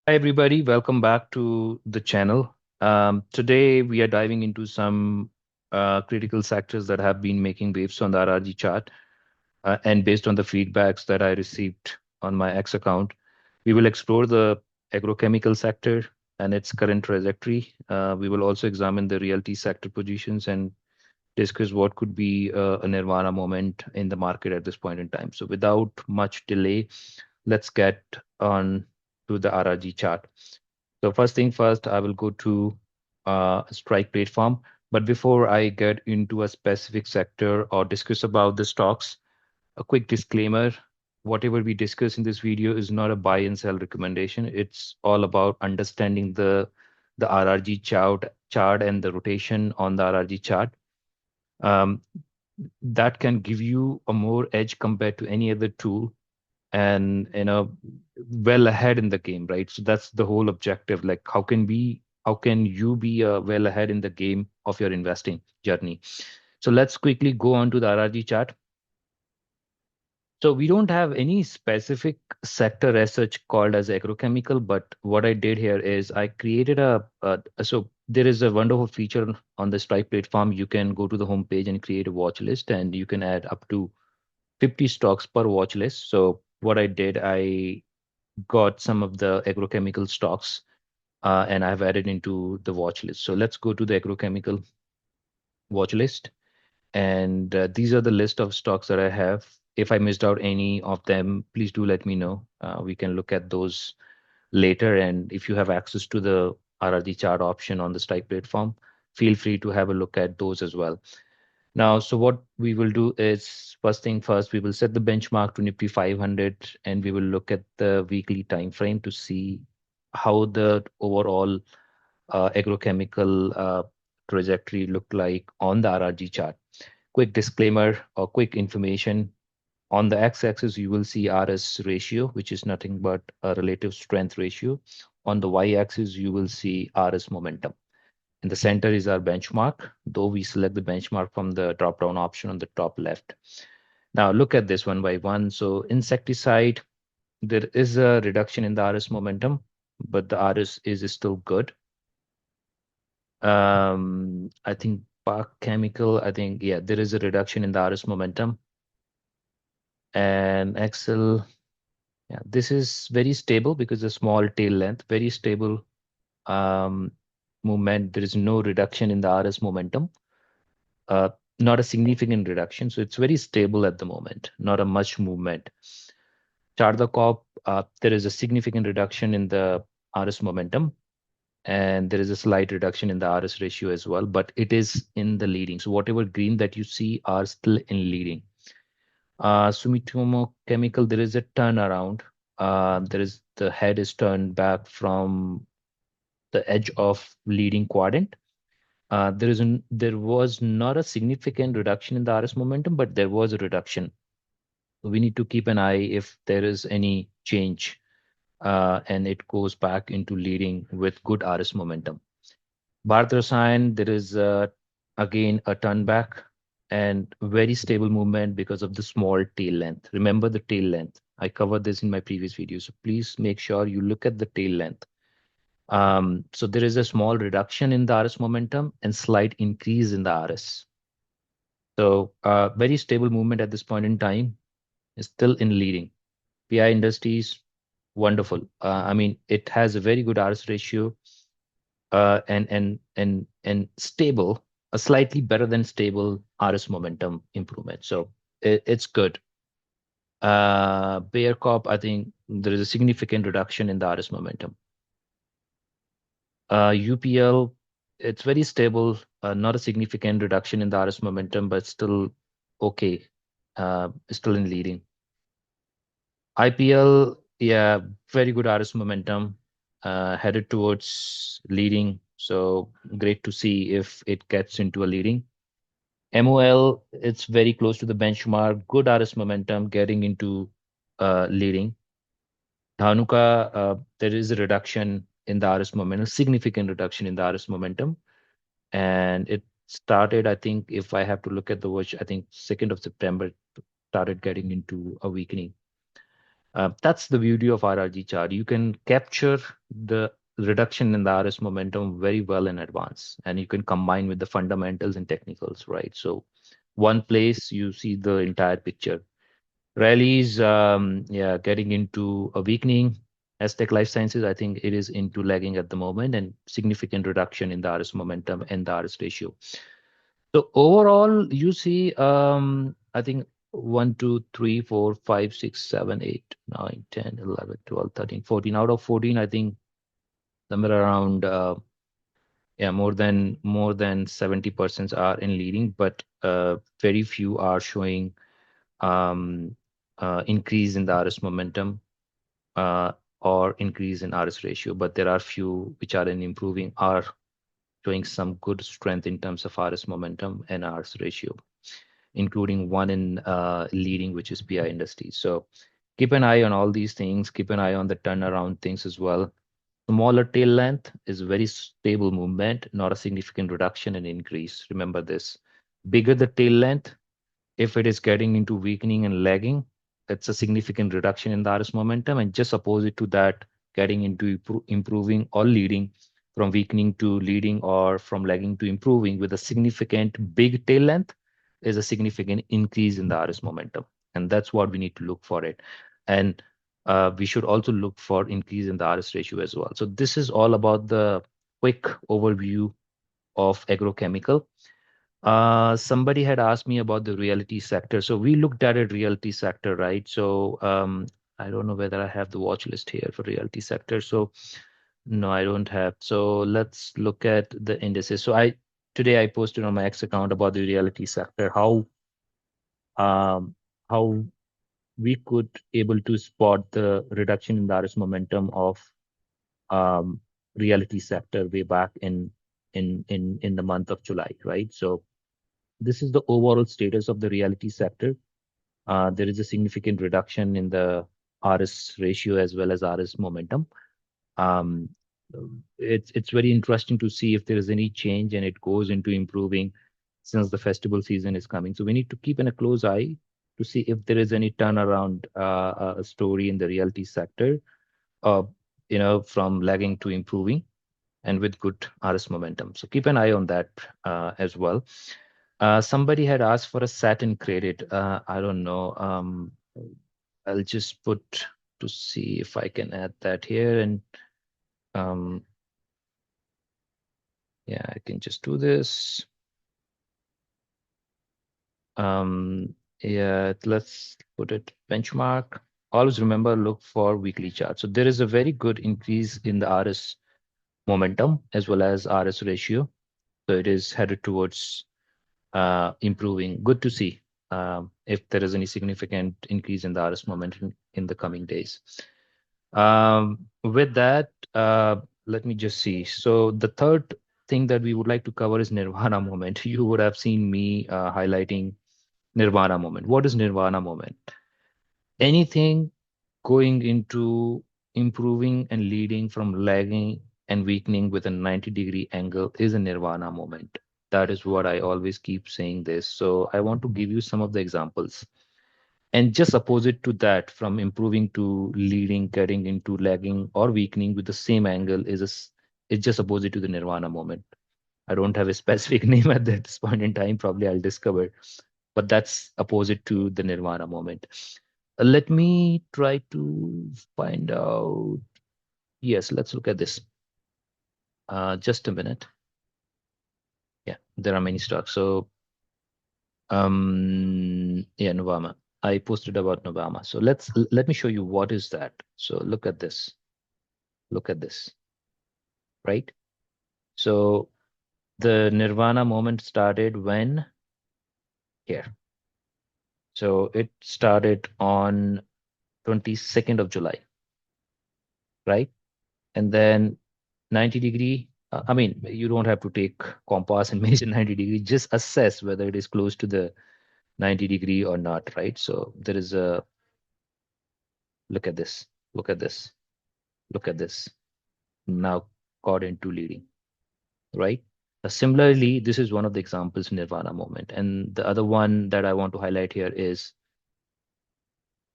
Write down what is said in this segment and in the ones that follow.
Hi, everybody. Welcome back to the channel. Today, we are diving into some critical sectors that have been making waves on the RRG chart. And based on the feedbacks that I received on my X account, we will explore the agrochemical sector and its current trajectory. We will also examine the realty sector positions and discuss what could be a Nirvana moment in the market at this point in time. So, without much delay, let's get on to the RRG chart. So first thing first, I will go to a strike platform. But before I get into a specific sector or discuss about the stocks, a quick disclaimer. Whatever we discuss in this video is not a buy and sell recommendation. It's all about understanding the RRG chart and the rotation on the RRG chart. Um, that can give you a more edge compared to any other tool and well ahead in the game, right? So that's the whole objective. Like how can you be well ahead in the game of your investing journey? So let's quickly go on to the RRG chart. So we don't have any specific sector as such called as agrochemical, but what I did here is I created so there is a wonderful feature on the Stripe platform. You can go to the homepage and create a watch list, and you can add up to 50 stocks per watch list. So what I did, I got some of the agrochemical stocks and I've added into the watch list. So let's go to the agrochemical watch list. And these are the list of stocks that I have. If I missed out any of them, please do let me know. We can look at those later. And if you have access to the RRG chart option on the Strike platform, feel free to have a look at those as well. Now, so what we will do is first thing first, we will set the benchmark to Nifty 500 and we will look at the weekly time frame to see how the overall agrochemical trajectory look like on the RRG chart. Quick disclaimer or quick information. On the x-axis, you will see RS ratio, which is nothing but a relative strength ratio. On the y-axis, you will see RS momentum. In the center is our benchmark, though we select the benchmark from the drop-down option on the top left. Now look at this one by one. So insecticide, there is a reduction in the RS momentum, but the RS is still good. I think Park Chemical, I think, yeah, there is a reduction in the RS momentum. And Excel, yeah, this is very stable because a small tail length, very stable um, movement. There is no reduction in the RS momentum. Uh, Not a significant reduction. So it's very stable at the moment, not a much movement. Charda Corp, there is a significant reduction in the RS momentum, and there is a slight reduction in the RS ratio as well, but it is in the leading. So whatever green that you see are still in leading. Sumitomo Chemical, there is a turnaround. The head is turned back from the edge of leading quadrant. There was not a significant reduction in the RS momentum, but there was a reduction. We need to keep an eye if there is any change and it goes back into leading with good RS momentum. Bharat Rasayan, there is again a turn back and very stable movement because of the small tail length. Remember the tail length. I covered this in my previous video, so please make sure you look at the tail length. So there is a small reduction in the RS momentum and slight increase in the RS. So very stable movement at this point in time is still in leading. PI Industries, wonderful. I mean, it has a very good RS ratio and stable, a slightly better than stable RS momentum improvement. So it's good. Bayer Corp, I think there is a significant reduction in the RS momentum. UPL, it's very stable, not a significant reduction in the RS momentum, but still okay, still in leading. IPL, yeah, very good RS momentum, headed towards leading. So great to see if it gets into a leading. MOL, it's very close to the benchmark, good RS momentum, getting into leading. Dhanuka, there is a reduction in the RS momentum, significant reduction in the RS momentum. And it started, I think, if I have to look at the watch, I think 2nd of September started getting into a weakening. That's the beauty of RRG chart. You can capture the reduction in the RS momentum very well in advance, and you can combine with the fundamentals and technicals, right? So one place you see the entire picture. Rallies, yeah, getting into a weakening. Aztec Life Sciences, I think it is into lagging at the moment, and significant reduction in the RS momentum and the RS ratio. So overall, you see, I think 1, 2, 3, 4, 5, 6, 7, 8, 9, 10, 11, 12, 13, 14. Out of 14, I think somewhere around, yeah, more than 70% are in leading, but very few are showing um, increase in the RS momentum uh, or increase in RS ratio. But there are few which are in improving, are showing some good strength in terms of RS momentum and RS ratio, including one in leading, which is PI Industries. So keep an eye on all these things. Keep an eye on the turnaround things as well. Smaller tail length is very stable movement, not a significant reduction and increase. Remember this. Bigger the tail length, if it is getting into weakening and lagging, it's a significant reduction in the RS momentum. And just opposite to that, getting into improving or leading, from weakening to leading or from lagging to improving with a significant big tail length, is a significant increase in the RS momentum. And that's what we need to look for it. And we should also look for increase in the RS ratio as well. So this is all about the quick overview of agrochemical. Somebody had asked me about the realty sector. So we looked at it, realty sector, right? So I don't know whether I have the watch list here for realty sector. So no, I don't have. So let's look at the indices. So today I posted on my X account about the realty sector, um, how we could able to spot the reduction in the RS momentum of um, realty sector way back in the month of July, right? So this is the overall status of the realty sector. There is a significant reduction in the RS ratio as well as RS momentum. Um, it's very interesting to see if there is any change and it goes into improving since the festival season is coming. So we need to keep in a close eye to see if there is any turnaround story in the realty sector, uh, from lagging to improving and with good RS momentum. So keep an eye on that as well. Somebody had asked for a satin credit. I don't know. I'll just put to see if I can add that here. And um, yeah, I can just do this. Yeah, let's put it benchmark. Always remember, look for weekly chart. So there is a very good increase in the RS momentum as well as RS ratio. So it is headed towards improving. Good to see if there is any significant increase in the RS momentum in the coming days. With that, let me just see. So the third thing that we would like to cover is Nirvana Moment. You would have seen me highlighting Nirvana Moment. What is Nirvana Moment? Anything going into improving and leading from lagging and weakening with a 90-degree angle is a Nirvana Moment. That is what I always keep saying this. So I want to give you some of the examples. And just opposite to that, from improving to leading, getting into lagging or weakening with the same angle is just opposite to the Nirvana Moment. I don't have a specific name at this point in time. Probably I'll discover, but that's opposite to the Nirvana Moment. Let me try to find out. Yes, let's look at this. Just a minute. Yeah, there are many stocks. So, yeah, Novama. I posted about Novama. So let me show you what is that. So look at this. Look at this, right? So the Nirvana moment started when here. So it started on 22nd of July, right? And then 90-degree. I mean, you don't have to take compass and measure 90-degree. Just assess whether it is close to the 90-degree or not, right? So there is a look at this, look at this, look at this. Now got into leading, right? Similarly, this is one of the examples Nirvana moment. And the other one that I want to highlight here is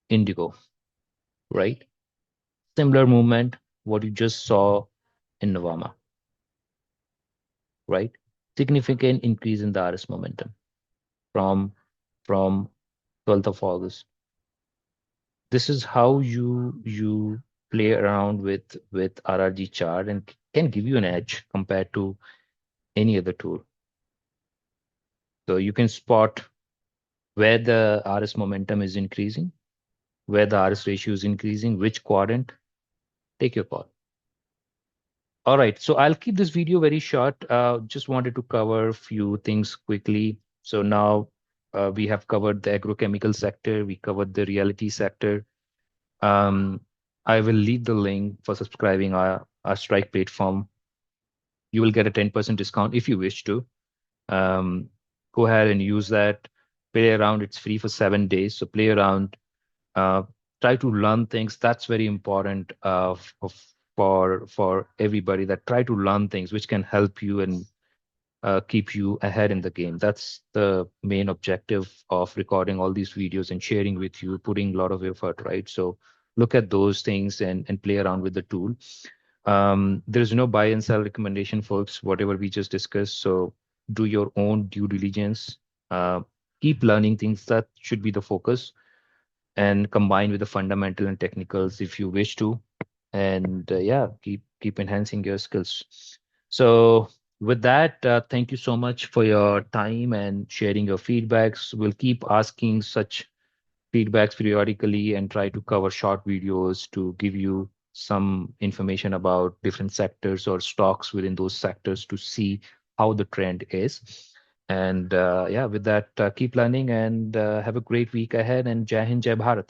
Indigo, right? Similar movement, what you just saw in Nirvana, right? Significant increase in the RS momentum from from 12th of August. This is how you play around with RRG chart and can give you an edge compared to any other tool. So you can spot where the RS momentum is increasing, where the RS ratio is increasing, which quadrant. Take your call. All right, so I'll keep this video very short. Just wanted to cover a few things quickly. So now we have covered the agrochemical sector, we covered the realty sector. Um, I will leave the link for subscribing our Strike platform. You will get a 10% discount if you wish to. Um, Go ahead and use that. Play around. It's free for 7 days. So play around. Uh, Try to learn things. That's very important for everybody. That try to learn things which can help you and keep you ahead in the game. That's the main objective of recording all these videos and sharing with you, putting a lot of effort, right? So look at those things and play around with the tool. There's no buy and sell recommendation, folks, whatever we just discussed. So do your own due diligence. Uh, Keep learning things. That should be the focus, and combine with the fundamental and technicals if you wish to. And yeah, keep enhancing your skills. So with that, thank you so much for your time and sharing your feedbacks. We'll keep asking such feedbacks periodically and try to cover short videos to give you some information about different sectors or stocks within those sectors to see how the trend is. And yeah, with that, keep learning and have a great week ahead. And Jai Hind, Jai Bharat.